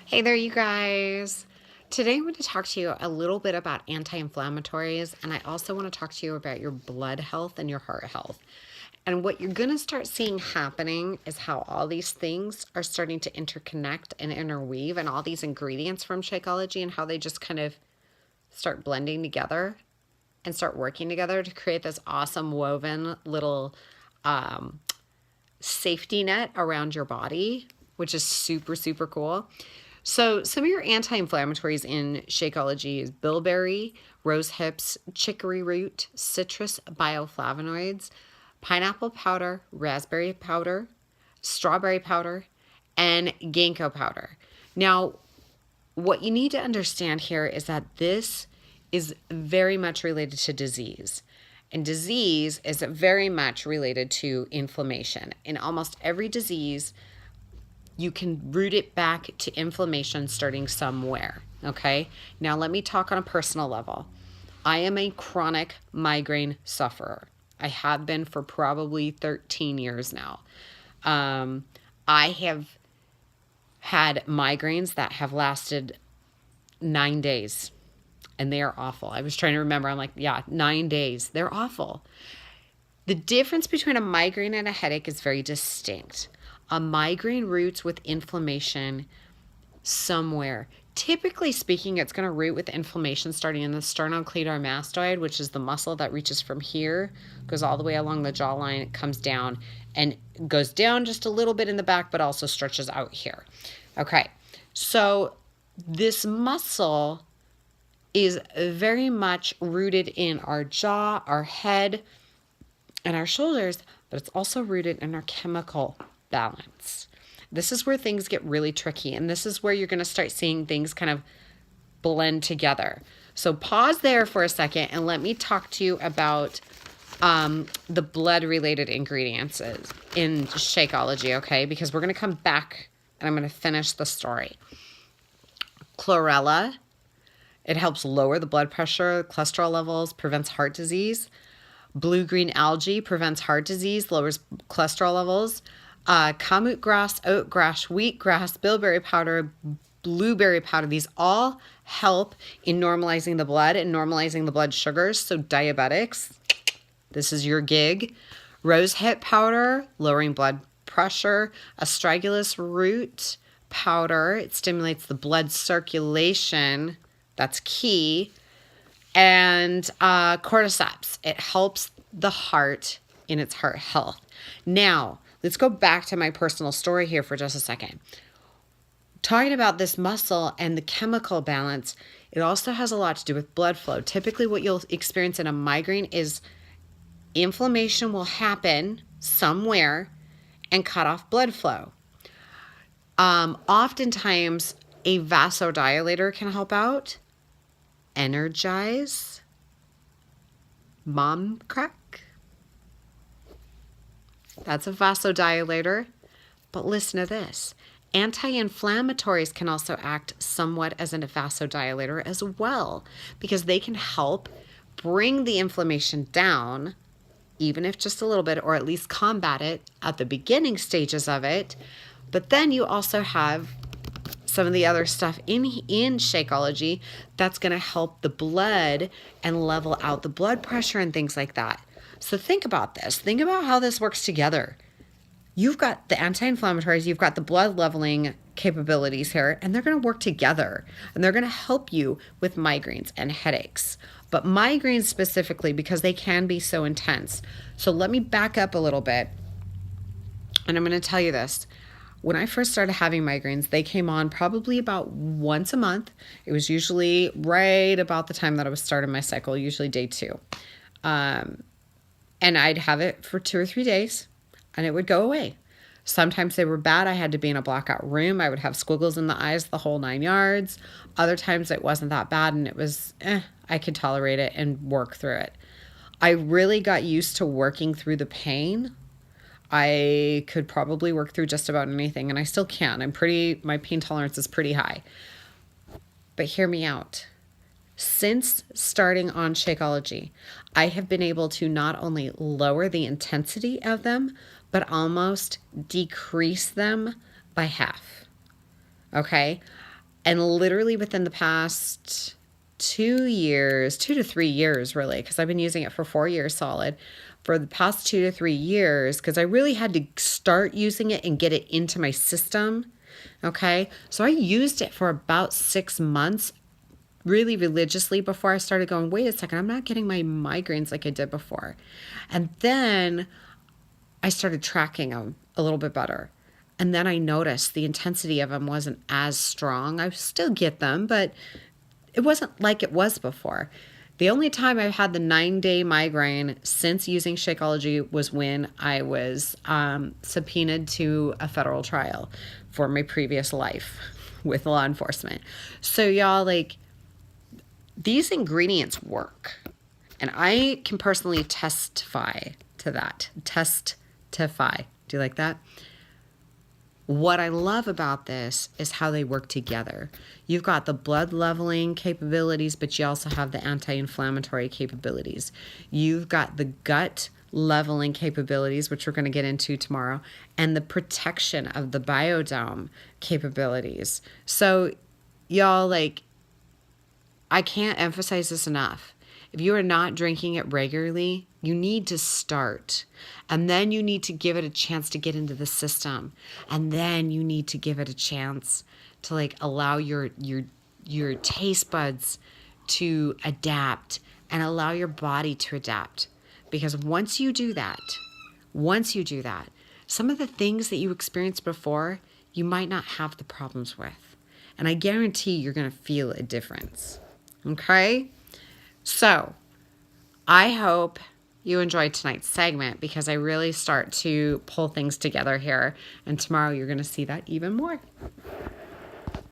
Hey there, you guys. Today I'm going to talk to you a little bit about anti-inflammatories, and I also want to talk to you about your blood health and your heart health. And what you're going to start seeing happening is how all these things are starting to interconnect and interweave, and all these ingredients from Shakeology and how they just kind of start blending together and start working together to create this awesome woven little safety net around your body, which is super, super cool. So some of your anti-inflammatories in Shakeology is bilberry, rose hips, chicory root, citrus bioflavonoids, pineapple powder, raspberry powder, strawberry powder, and ginkgo powder. Now, what you need to understand here is that this is very much related to disease. And disease is very much related to inflammation. In almost every disease, you can root it back to inflammation starting somewhere. Okay? Now, let me talk on a personal level. I am a chronic migraine sufferer. I have been for probably 13 years now. I have had migraines that have lasted 9 days, and they are awful. I was trying to remember. I'm like, yeah, 9 days. They're awful. The difference between a migraine and a headache is very distinct. A migraine roots with inflammation somewhere. Typically speaking, it's going to root with inflammation starting in the sternocleidomastoid, which is the muscle that reaches from here, goes all the way along the jawline, it comes down and goes down just a little bit in the back, but also stretches out here. Okay, so this muscle is very much rooted in our jaw, our head, and our shoulders, but it's also rooted in our chemical balance. This is where things get really tricky, and this is where you're going to start seeing things kind of blend together. So pause there for a second and let me talk to you about the blood-related ingredients in Shakeology, okay? Because we're going to come back and I'm going to finish the story. Chlorella, it helps lower the blood pressure, cholesterol levels, prevents heart disease. Blue-green algae prevents heart disease, lowers cholesterol levels. Kamut grass, oat grass, wheat grass, bilberry powder, blueberry powder. These all help in normalizing the blood and normalizing the blood sugars. So diabetics, this is your gig. Rose hip powder, lowering blood pressure. Astragalus root powder, it stimulates the blood circulation. That's key. And cordyceps, it helps the heart in its heart health. Now, let's go back to my personal story here for just a second. Talking about this muscle and the chemical balance, it also has a lot to do with blood flow. Typically, what you'll experience in a migraine is inflammation will happen somewhere and cut off blood flow. Oftentimes, a vasodilator can help out. Energize, mom crack. That's a vasodilator. But listen to this. Anti-inflammatories can also act somewhat as a vasodilator as well, because they can help bring the inflammation down, even if just a little bit, or at least combat it at the beginning stages of it. But then you also have some of the other stuff in Shakeology that's going to help the blood and level out the blood pressure and things like that. So think about this. Think about how this works together. You've got the anti-inflammatories, you've got the blood leveling capabilities here, and they're going to work together, and they're going to help you with migraines and headaches. But migraines specifically, because they can be so intense. So let me back up a little bit, and I'm going to tell you this. When I first started having migraines, they came on probably about once a month. It was usually right about the time that I was starting my cycle, usually day 2. And I'd have it for 2 or 3 days, and it would go away. Sometimes they were bad. I had to be in a blackout room. I would have squiggles in the eyes, the whole 9 yards. Other times it wasn't that bad, and it was, I could tolerate it and work through it. I really got used to working through the pain. I could probably work through just about anything, and I still can. My pain tolerance is pretty high. But hear me out. Since starting on Shakeology, I have been able to not only lower the intensity of them, but almost decrease them by half. Okay? And literally within the past 2 years, 2 to 3 years, really, because I've been using it for 4 years solid. For the past 2 to 3 years, because I really had to start using it and get it into my system. Okay. So I used it for about 6 months really religiously before I started going, wait a second, I'm not getting my migraines like I did before. And then I started tracking them a little bit better. And then I noticed the intensity of them wasn't as strong. I still get them, but it wasn't like it was before. The only time I've had the 9-day migraine since using Shakeology was when I was subpoenaed to a federal trial for my previous life with law enforcement. So y'all, like, these ingredients work. And I can personally testify to that. Testify. Do you like that? What I love about this is how they work together. You've got the blood leveling capabilities, but you also have the anti-inflammatory capabilities. You've got the gut leveling capabilities, which we're going to get into tomorrow, and the protection of the biodome capabilities. So y'all, like, I can't emphasize this enough. If you are not drinking it regularly, you need to start. And then you need to give it a chance to get into the system. And then you need to give it a chance to, like, allow your taste buds to adapt and allow your body to adapt. Because once you do that, some of the things that you experienced before, you might not have the problems with. And I guarantee you're going to feel a difference. Okay? So, I hope you enjoyed tonight's segment because I really start to pull things together here. And tomorrow you're going to see that even more.